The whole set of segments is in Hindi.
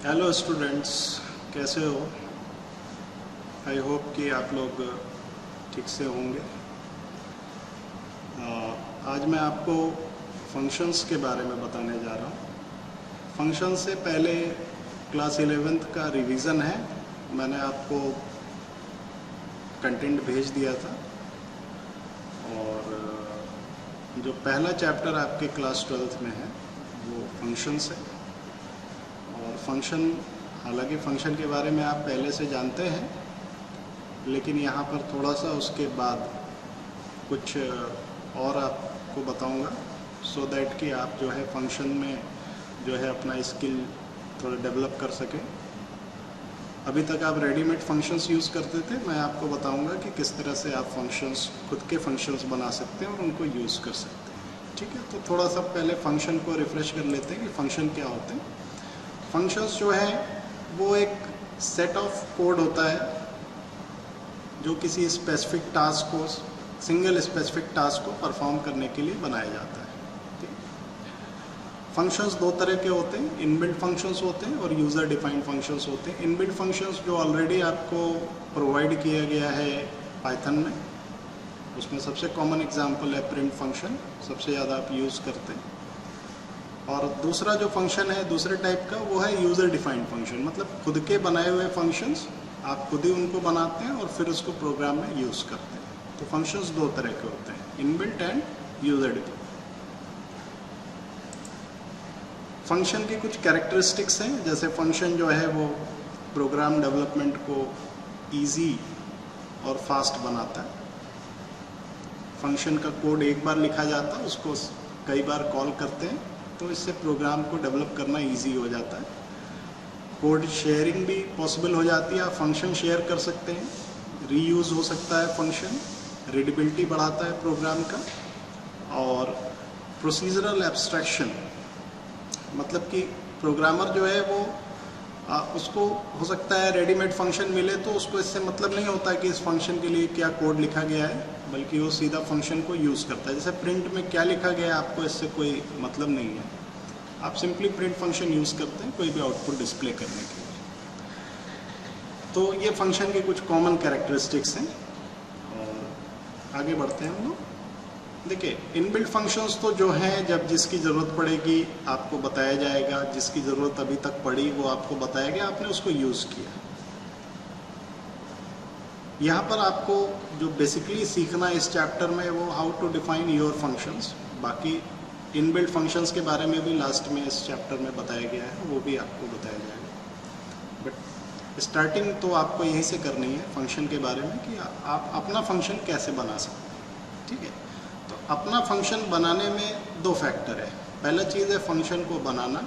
हेलो स्टूडेंट्स, कैसे हो? आई होप कि आप लोग ठीक से होंगे। आज मैं आपको फंक्शंस के बारे में बताने जा रहा हूँ। फंक्शन से पहले क्लास 11th का रिवीजन है। मैंने आपको कंटेंट भेज दिया था और जो पहला चैप्टर आपके क्लास 12th में है वो फंक्शंस है। और फंक्शन, हालांकि फ़ंक्शन के बारे में आप पहले से जानते हैं, लेकिन यहाँ पर थोड़ा सा उसके बाद कुछ और आपको बताऊँगा सो दैट कि आप जो है फंक्शन में जो है अपना स्किल थोड़ा डेवलप कर सकें। अभी तक आप रेडीमेड फंक्शंस यूज़ करते थे, मैं आपको बताऊँगा कि किस तरह से आप फंक्शंस, खुद के फंक्शंस बना सकते हैं और उनको यूज़ कर सकते हैं। ठीक है, तो थोड़ा सा पहले फंक्शन को रिफ़्रेश कर लेते हैं कि फ़ंक्शन क्या होते हैं। फंक्शंस जो है वो एक सेट ऑफ कोड होता है जो किसी स्पेसिफिक टास्क को, सिंगल स्पेसिफिक टास्क को परफॉर्म करने के लिए बनाया जाता है। ठीक है, फंक्शंस दो तरह के होते हैं, इनबिल्ट फंक्शंस होते हैं और यूज़र डिफाइंड फंक्शंस होते हैं। इनबिल्ट फंक्शंस जो ऑलरेडी आपको प्रोवाइड किया गया है पाइथन में, उसमें सबसे कॉमन एग्जांपल है प्रिंट फंक्शन, सबसे ज़्यादा आप यूज़ करते हैं। और दूसरा जो फंक्शन है दूसरे टाइप का, वो है यूज़र डिफाइंड फंक्शन, मतलब खुद के बनाए हुए फंक्शंस आप खुद ही उनको बनाते हैं और फिर उसको प्रोग्राम में यूज़ करते हैं। तो फंक्शंस दो तरह के होते हैं, inbuilt end user defined. Function की कुछ कैरेक्टरिस्टिक्स हैं, जैसे फंक्शन जो है वो प्रोग्राम डेवलपमेंट को ईजी और फास्ट बनाता है। फंक्शन का कोड एक बार लिखा जाता है, उसको कई बार कॉल करते हैं, तो इससे प्रोग्राम को डेवलप करना इजी हो जाता है। कोड शेयरिंग भी पॉसिबल हो जाती है, आप फंक्शन शेयर कर सकते हैं, रीयूज़ हो सकता है फंक्शन, रीडेबिलिटी बढ़ाता है प्रोग्राम का। और प्रोसीजरल एब्स्ट्रैक्शन, मतलब कि प्रोग्रामर जो है वो उसको हो सकता है रेडीमेड फंक्शन मिले तो उसको इससे मतलब नहीं होता कि इस फंक्शन के लिए क्या कोड लिखा गया है, बल्कि वो सीधा फंक्शन को यूज़ करता है। जैसे प्रिंट में क्या लिखा गया है आपको इससे कोई मतलब नहीं है, आप सिंपली प्रिंट फंक्शन यूज़ करते हैं कोई भी आउटपुट डिस्प्ले करने के लिए। तो ये फंक्शन के कुछ कॉमन कैरेक्टरिस्टिक्स हैं और आगे बढ़ते हैं हम लोग। देखिए, इनबिल्ट फंक्शंस तो जो हैं, जब जिसकी ज़रूरत पड़ेगी आपको बताया जाएगा, जिसकी ज़रूरत अभी तक पड़ी वो आपको बताया गया, आपने उसको यूज़ किया। यहाँ पर आपको जो बेसिकली सीखना इस चैप्टर में वो how to define your functions. बाकी इनबिल्ट फंक्शंस के बारे में भी लास्ट में इस चैप्टर में बताया गया है, वो भी आपको बताया जाएगा। बट स्टार्टिंग तो आपको यहीं से करनी है फंक्शन के बारे में कि आप अपना फंक्शन कैसे बना सकते हैं। ठीक है, तो अपना फंक्शन बनाने में दो फैक्टर है। पहला चीज़ है फंक्शन को बनाना,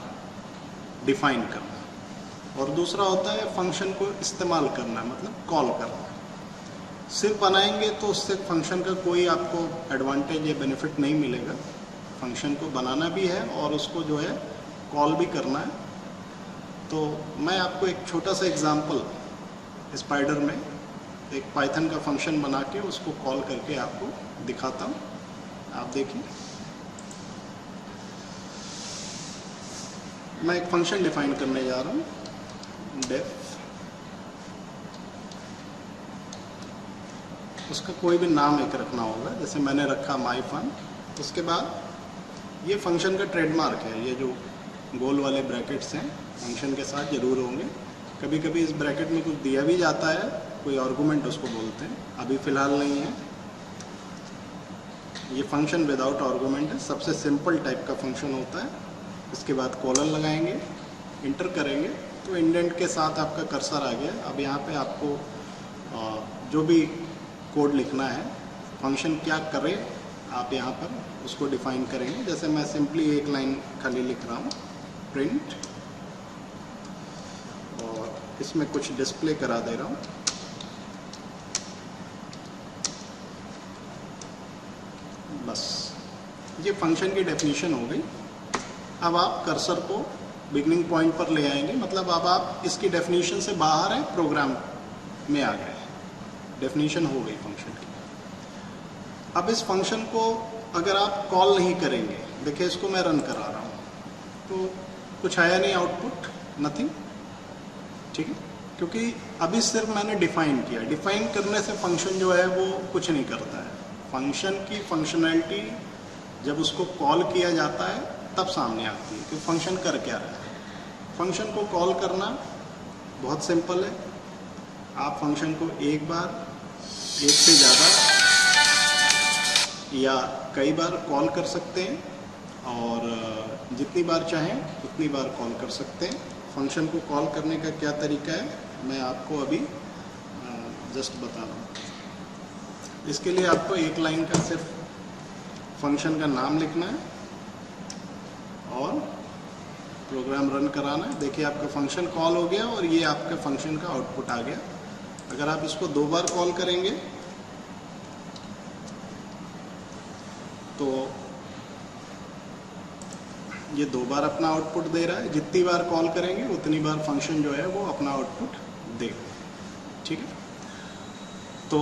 डिफाइन करना, और दूसरा होता है फंक्शन को इस्तेमाल करना, मतलब कॉल करना। सिर्फ बनाएंगे तो उससे फंक्शन का कोई आपको एडवांटेज या बेनिफिट नहीं मिलेगा। फंक्शन को बनाना भी है और उसको जो है कॉल भी करना है। तो मैं आपको एक छोटा सा एग्जांपल स्पाइडर में एक पाइथन का फंक्शन बना के उसको कॉल करके आपको दिखाता हूँ, आप देखिए। मैं एक फंक्शन डिफाइन करने जा रहा हूँ, डेफ। उसका कोई भी नाम एक रखना होगा, जैसे मैंने रखा माई फन। उसके बाद ये फंक्शन का ट्रेडमार्क है, ये जो गोल वाले ब्रैकेट्स हैं फंक्शन के साथ ज़रूर होंगे। कभी कभी इस ब्रैकेट में कुछ दिया भी जाता है, कोई आर्गुमेंट उसको बोलते हैं, अभी फ़िलहाल नहीं है। ये फंक्शन विदाउट आर्गुमेंट है, सबसे सिंपल टाइप का फंक्शन होता है। इसके बाद कॉलन लगाएंगे, इंटर करेंगे तो इंडेंट के साथ आपका कर्सर आ गया। अब यहाँ पे आपको जो भी कोड लिखना है, फंक्शन क्या करे आप यहाँ पर उसको डिफाइन करेंगे। जैसे मैं सिंपली एक लाइन खाली लिख रहा हूँ, प्रिंट, और इसमें कुछ डिस्प्ले करा दे रहा हूँ। बस, ये फंक्शन की डेफिनेशन हो गई। अब आप कर्सर को बिगनिंग पॉइंट पर ले आएंगे, मतलब अब आप इसकी डेफिनेशन से बाहर हैं, प्रोग्राम में आ गए, डेफिनेशन हो गई फंक्शन की। अब इस फंक्शन को अगर आप कॉल नहीं करेंगे, देखिए इसको मैं रन करा रहा हूँ तो कुछ आया नहीं आउटपुट, नथिंग। ठीक है, क्योंकि अभी सिर्फ मैंने डिफाइन किया। डिफाइन करने से फंक्शन जो है वो कुछ नहीं करता है। फंक्शन की फंक्शनैलिटी जब उसको कॉल किया जाता है तब सामने आती है कि फंक्शन कर क्या रहा है। फंक्शन को कॉल करना बहुत सिंपल है। आप फंक्शन को एक बार, एक से ज़्यादा या कई बार कॉल कर सकते हैं और जितनी बार चाहें उतनी बार कॉल कर सकते हैं। फंक्शन को कॉल करने का क्या तरीका है मैं आपको अभी जस्ट बता रहा हूँ। इसके लिए आपको एक लाइन का सिर्फ फंक्शन का नाम लिखना है और प्रोग्राम रन कराना है। देखिए आपका फंक्शन कॉल हो गया और ये आपके फंक्शन का आउटपुट आ गया। अगर आप इसको 2 बार कॉल करेंगे तो ये 2 बार अपना आउटपुट दे रहा है। जितनी बार कॉल करेंगे उतनी बार फंक्शन जो है वो अपना आउटपुट देगा। ठीक है, तो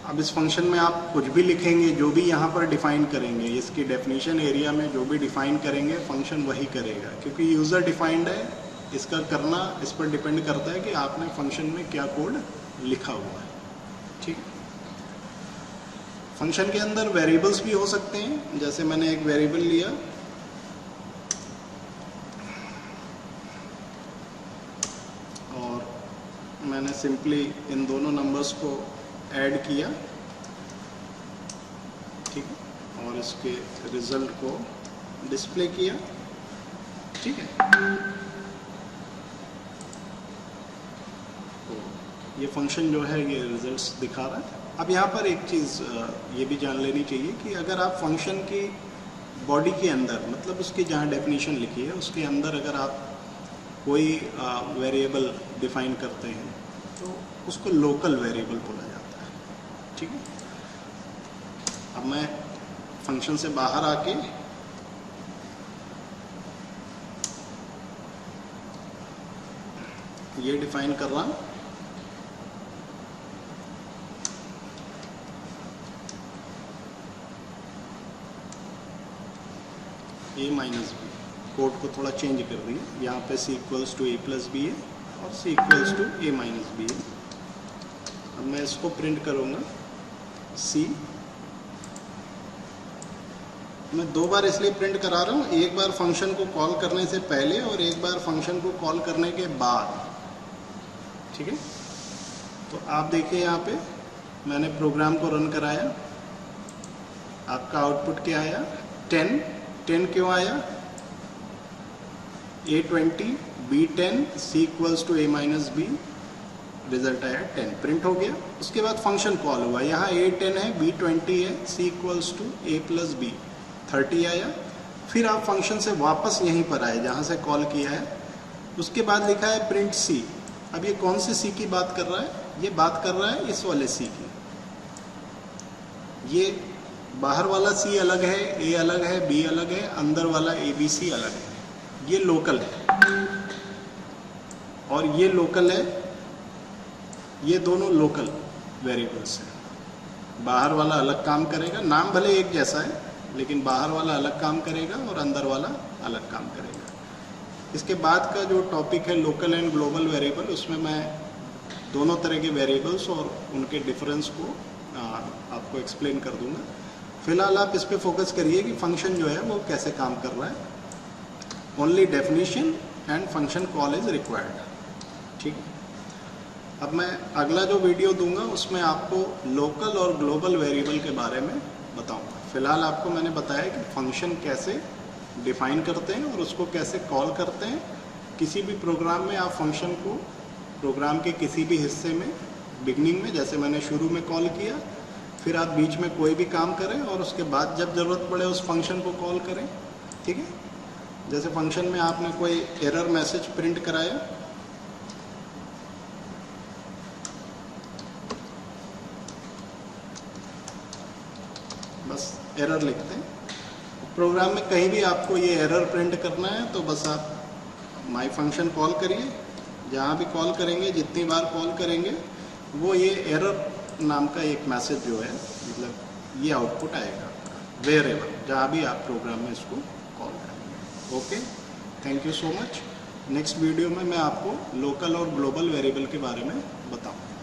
अब इस फंक्शन में आप कुछ भी लिखेंगे, जो भी यहाँ पर डिफाइन करेंगे, इसकी डेफिनेशन एरिया में जो भी डिफाइन करेंगे फंक्शन वही करेगा, क्योंकि यूज़र डिफाइंड है। इसका करना इस पर डिपेंड करता है कि आपने फंक्शन में क्या कोड लिखा हुआ है। ठीक है, फंक्शन के अंदर वेरिएबल्स भी हो सकते हैं। जैसे मैंने एक वेरिएबल लिया और मैंने सिंपली इन दोनों नंबर्स को ऐड किया, ठीक है, और इसके रिजल्ट को डिस्प्ले किया। ठीक है, तो ये फंक्शन जो है ये रिजल्ट्स दिखा रहा है। अब यहाँ पर एक चीज़ ये भी जान लेनी चाहिए कि अगर आप फंक्शन की बॉडी के अंदर, मतलब उसकी जहाँ डेफिनेशन लिखी है उसके अंदर अगर आप कोई वेरिएबल डिफाइन करते हैं तो उसको लोकल वेरिएबल बोला जाता है। ठीक है, अब मैं फंक्शन से बाहर आके ये डिफाइन कर रहा हूँ, a माइनस बी। कोड को थोड़ा चेंज कर दिया, यहाँ पे c equals to a plus B है और c equals to a minus B है। अब मैं इसको प्रिंट करूँगा c। मैं 2 बार इसलिए प्रिंट करा रहा हूँ, एक बार फंक्शन को कॉल करने से पहले और एक बार फंक्शन को कॉल करने के बाद। ठीक है, तो आप देखिए यहाँ पे मैंने प्रोग्राम को रन कराया, आपका आउटपुट क्या आया 10। 10 क्यों आया? a20 b10 c equals to a minus B, result आया 10, प्रिंट हो गया। उसके बाद फंक्शन कॉल हुआ, यहाँ a10 है, b20 है, c equals to a plus B, 30 आया। फिर आप फंक्शन से वापस यहीं पर आए जहाँ से कॉल किया है। उसके बाद लिखा है प्रिंट c। अब ये कौन से c की बात कर रहा है? ये बात कर रहा है इस वाले c की। ये बाहर वाला c अलग है, a अलग है, b अलग है, अंदर वाला abc अलग है। ये लोकल है और ये लोकल है, ये दोनों लोकल वेरिएबल्स हैं। बाहर वाला अलग काम करेगा, नाम भले एक जैसा है लेकिन बाहर वाला अलग काम करेगा और अंदर वाला अलग काम करेगा। इसके बाद का जो टॉपिक है लोकल एंड ग्लोबल वेरिएबल, उसमें मैं दोनों तरह के वेरिएबल्स और उनके डिफरेंस को आपको एक्सप्लेन कर दूंगा। फिलहाल आप इस पे फोकस करिए कि फंक्शन जो है वो कैसे काम कर रहा है। Only definition and function call is required. ठीक है, अब मैं अगला जो वीडियो दूंगा उसमें आपको लोकल और ग्लोबल वेरिएबल के बारे में बताऊंगा। फिलहाल आपको मैंने बताया कि फंक्शन कैसे डिफाइन करते हैं और उसको कैसे कॉल करते हैं। किसी भी प्रोग्राम में आप फंक्शन को प्रोग्राम के किसी भी हिस्से में बिगनिंग में, जैसे मैंने शुरू में कॉल किया, फिर आप बीच में कोई भी काम करें और उसके बाद जब ज़रूरत पड़े उस फंक्शन को कॉल करें। ठीक है, जैसे फंक्शन में आपने कोई एरर मैसेज प्रिंट कराया, बस एरर लिखते हैं। प्रोग्राम में कहीं भी आपको ये एरर प्रिंट करना है तो बस आप माई फंक्शन कॉल करिए। जहाँ भी कॉल करेंगे, जितनी बार कॉल करेंगे, वो ये एरर नाम का एक मैसेज जो है, मतलब ये आउटपुट आएगा वेयरएवर, जहाँ भी आप प्रोग्राम में इसको कॉल करेंगे। Okay, thank you so much. Next video में मैं आपको लोकल और ग्लोबल वेरिएबल के बारे में बताऊँ।